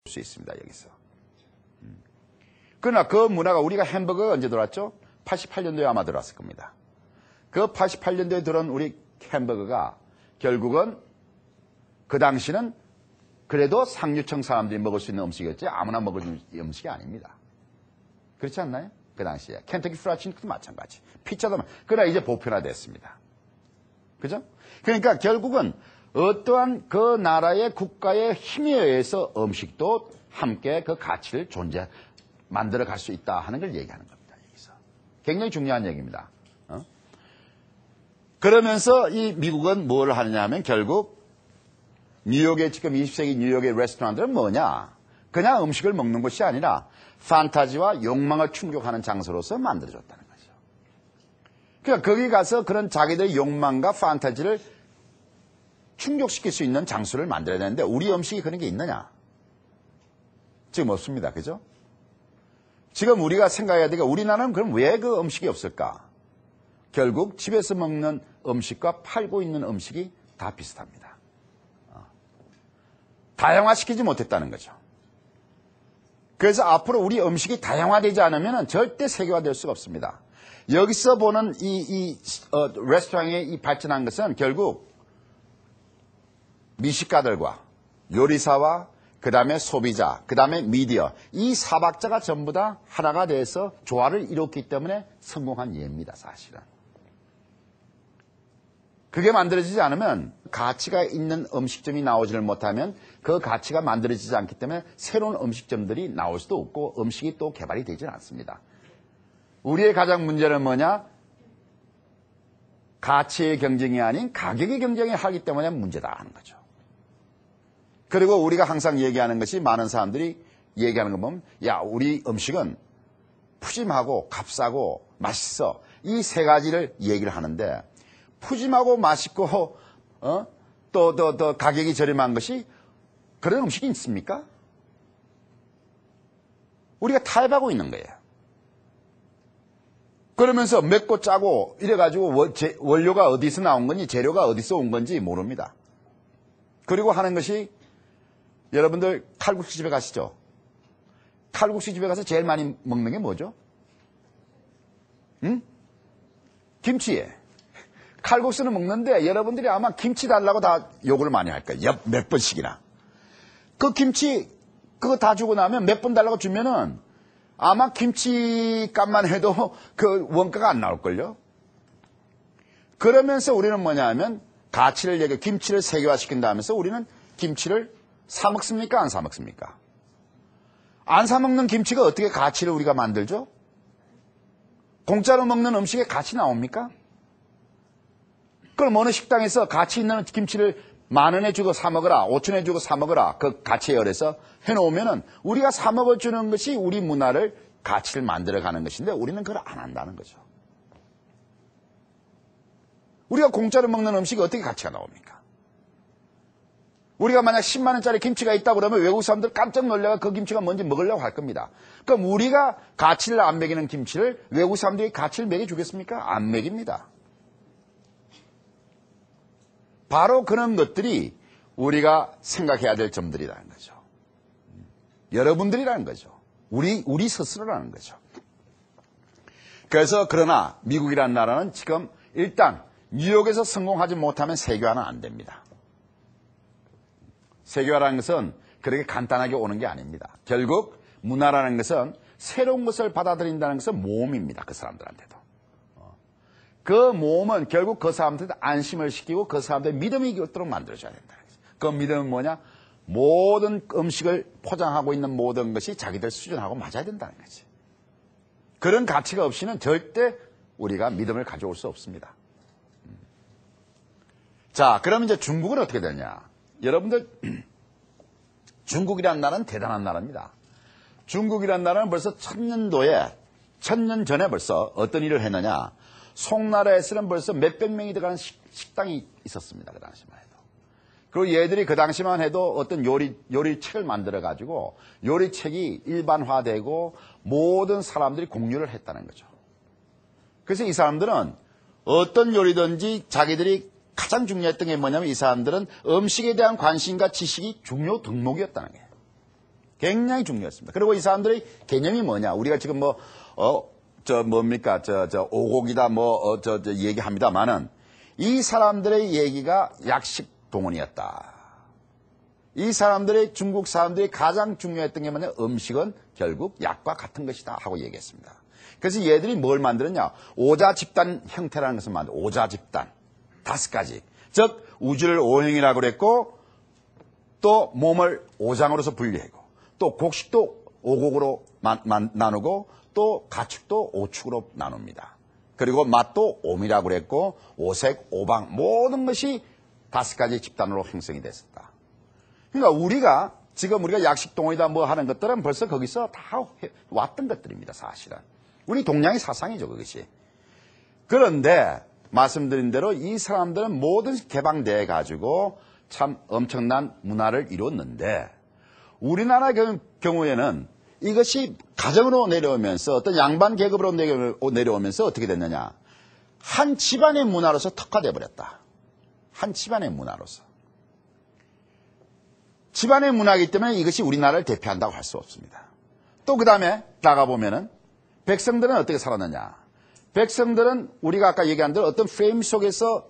수 있습니다. 여기서. 그러나 그 문화가 우리가 햄버거가 언제 들어왔죠? 88년도에 아마 들어왔을 겁니다. 그 88년도에 들어온 우리 햄버거가 결국은 그 당시는 그래도 상류층 사람들이 먹을 수 있는 음식이었지 아무나 먹을 수 있는 음식이 아닙니다. 그렇지 않나요? 그 당시에. 켄터키 프라이드 치킨도 마찬가지. 피자도 그러나 이제 보편화됐습니다. 그죠? 그러니까 결국은 어떠한 그 나라의 국가의 힘에 의해서 음식도 함께 그 가치를 만들어 갈 수 있다 하는 걸 얘기하는 겁니다. 여기서. 굉장히 중요한 얘기입니다. 그러면서 이 미국은 뭘 하느냐 하면 결국 뉴욕의 지금 20세기 뉴욕의 레스토랑들은 뭐냐? 그냥 음식을 먹는 것이 아니라 판타지와 욕망을 충족하는 장소로서 만들어졌다는 거죠. 그러니까 거기 가서 그런 자기들의 욕망과 판타지를 충족시킬 수 있는 장소를 만들어야 되는데 우리 음식이 그런 게 있느냐? 지금 없습니다. 그죠? 지금 우리가 생각해야 되게 우리나라는 그럼 왜 그 음식이 없을까? 결국 집에서 먹는 음식과 팔고 있는 음식이 다 비슷합니다. 다양화시키지 못했다는 거죠. 그래서 앞으로 우리 음식이 다양화되지 않으면 절대 세계화될 수가 없습니다. 여기서 보는 레스토랑이 발전한 것은 결국 미식가들과 요리사와 그 다음에 소비자, 그 다음에 미디어 이 사박자가 전부 다 하나가 돼서 조화를 이뤘기 때문에 성공한 예입니다. 사실은. 그게 만들어지지 않으면 가치가 있는 음식점이 나오지를 못하면 그 가치가 만들어지지 않기 때문에 새로운 음식점들이 나올 수도 없고 음식이 또 개발이 되지 않습니다. 우리의 가장 문제는 뭐냐? 가치의 경쟁이 아닌 가격의 경쟁을 하기 때문에 문제다 하는 거죠. 그리고 우리가 항상 얘기하는 것이 많은 사람들이 얘기하는 거 보면 야 우리 음식은 푸짐하고 값싸고 맛있어 이 세 가지를 얘기를 하는데 푸짐하고 맛있고 또 가격이 저렴한 것이 그런 음식이 있습니까? 우리가 타협하고 있는 거예요. 그러면서 맵고 짜고 이래가지고 원료가 어디서 나온 건지 재료가 어디서 온 건지 모릅니다. 그리고 하는 것이 여러분들 칼국수 집에 가시죠? 칼국수 집에 가서 제일 많이 먹는 게 뭐죠? 응? 김치에. 칼국수는 먹는데 여러분들이 아마 김치 달라고 다 욕을 많이 할 거예요. 몇 번씩이나. 그 김치 그거 다 주고 나면 몇 번 달라고 주면은 아마 김치값만 해도 그 원가가 안 나올걸요. 그러면서 우리는 뭐냐 하면 가치를 김치를 세계화시킨다 하면서 우리는 김치를 사 먹습니까? 안 사 먹습니까? 안 사 먹는 김치가 어떻게 가치를 우리가 만들죠? 공짜로 먹는 음식에 가치 나옵니까? 그럼 어느 식당에서 가치 있는 김치를 10,000원에 주고 사 먹어라, 5,000원에 주고 사 먹어라, 그 가치에 의해서 해놓으면은 우리가 사 먹어주는 것이 우리 문화를 가치를 만들어가는 것인데 우리는 그걸 안 한다는 거죠. 우리가 공짜로 먹는 음식이 어떻게 가치가 나옵니까? 우리가 만약 10만 원짜리 김치가 있다 그러면 외국 사람들 깜짝 놀라가 그 김치가 뭔지 먹으려고 할 겁니다. 그럼 우리가 가치를 안 매기는 김치를 외국 사람들이 가치를 매겨주겠습니까? 안 매깁니다. 바로 그런 것들이 우리가 생각해야 될 점들이라는 거죠. 여러분들이라는 거죠. 우리 스스로라는 거죠. 그래서 그러나 미국이라는 나라는 지금 일단 뉴욕에서 성공하지 못하면 세계화는 안 됩니다. 세계화라는 것은 그렇게 간단하게 오는 게 아닙니다. 결국 문화라는 것은 새로운 것을 받아들인다는 것은 모험입니다. 그 사람들한테도. 그 모험은 결국 그 사람들한테 안심을 시키고 그 사람들의 믿음이 있도록 만들어줘야 된다. 그 믿음은 뭐냐? 모든 음식을 포장하고 있는 모든 것이 자기들 수준하고 맞아야 된다는 거지. 그런 가치가 없이는 절대 우리가 믿음을 가져올 수 없습니다. 자, 그럼 이제 중국은 어떻게 되냐? 여러분들, 중국이라는 나라는 대단한 나라입니다. 중국이라는 나라는 벌써 1000년 전에 벌써 어떤 일을 했느냐? 송나라에서는 벌써 몇백 명이 들어가는 식당이 있었습니다. 그 당시만 해도. 그리고 얘들이 그 당시만 해도 어떤 요리책을 만들어가지고 요리책이 일반화되고 모든 사람들이 공유를 했다는 거죠. 그래서 이 사람들은 어떤 요리든지 자기들이 가장 중요했던 게 뭐냐면 이 사람들은 음식에 대한 관심과 지식이 중요 덕목이었다는 거예요. 굉장히 중요했습니다. 그리고 이 사람들의 개념이 뭐냐? 우리가 지금 오곡이다, 얘기합니다만은 이 사람들의 얘기가 약식 동원이었다. 이 사람들의, 중국 사람들이 가장 중요했던 게 뭐냐? 음식은 결국 약과 같은 것이다 하고 얘기했습니다. 그래서 얘들이 뭘 만들었냐? 오자 집단 형태라는 것을 만들어. 오자 집단. 5가지. 즉, 우주를 오행이라고 그랬고, 또 몸을 오장으로서 분리하고, 또 곡식도 오곡으로 나누고, 또 가축도 오축으로 나눕니다. 그리고 맛도 옴이라고 그랬고, 오색, 오방, 모든 것이 5가지 집단으로 형성이 됐었다. 그러니까 지금 우리가 약식동원이다 뭐 하는 것들은 벌써 거기서 다 왔던 것들입니다, 사실은. 우리 동양의 사상이죠, 그것이. 그런데 말씀드린 대로 이 사람들은 모든 개방돼 가지고 참 엄청난 문화를 이뤘는데 우리나라 경우에는 이것이 가정으로 내려오면서 어떤 양반 계급으로 내려오면서 어떻게 됐느냐. 한 집안의 문화로서 특화돼 버렸다. 한 집안의 문화로서. 집안의 문화이기 때문에 이것이 우리나라를 대표한다고 할 수 없습니다. 또 그 다음에 나가보면은 백성들은 어떻게 살았느냐. 백성들은 우리가 아까 얘기한 대로 어떤 프레임 속에서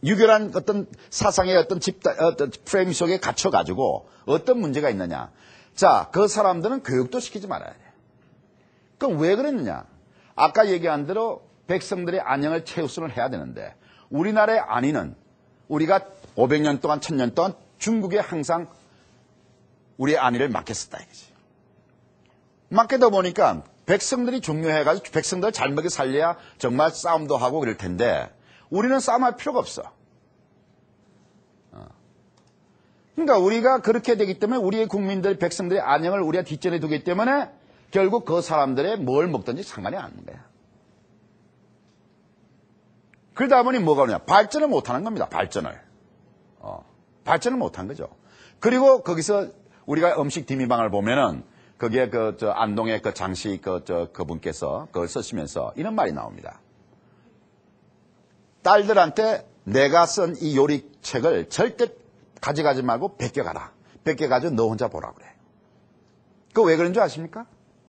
유결한 어떤 사상의 어떤 프레임 속에 갇혀가지고 어떤 문제가 있느냐. 자, 그 사람들은 교육도 시키지 말아야 돼. 그럼 왜 그랬느냐. 아까 얘기한 대로 백성들의 안녕을 최우선을 해야 되는데 우리나라의 안위는 우리가 500년 동안 1000년 동안 중국에 항상 우리의 안위를 맡겼었다 이거지. 맡기다 보니까 백성들이 중요해가지고 백성들을 잘 먹여 살려야 정말 싸움도 하고 그럴 텐데 우리는 싸움할 필요가 없어. 그러니까 우리가 그렇게 되기 때문에 우리의 국민들, 백성들의 안녕을 우리가 뒷전에 두기 때문에 결국 그 사람들의 뭘 먹든지 상관이 없는 거야. 그러다 보니 뭐가 오냐. 발전을 못하는 겁니다. 발전을 못한 거죠. 그리고 거기서 우리가 음식 디미방을 보면은 거기에 안동의 장씨 그분께서 그걸 쓰시면서 이런 말이 나옵니다. 딸들한테 내가 쓴 이 요리책을 절대 가져가지 말고 베껴가라. 베껴가지고 너 혼자 보라 그래. 그거 왜 그런 줄 아십니까?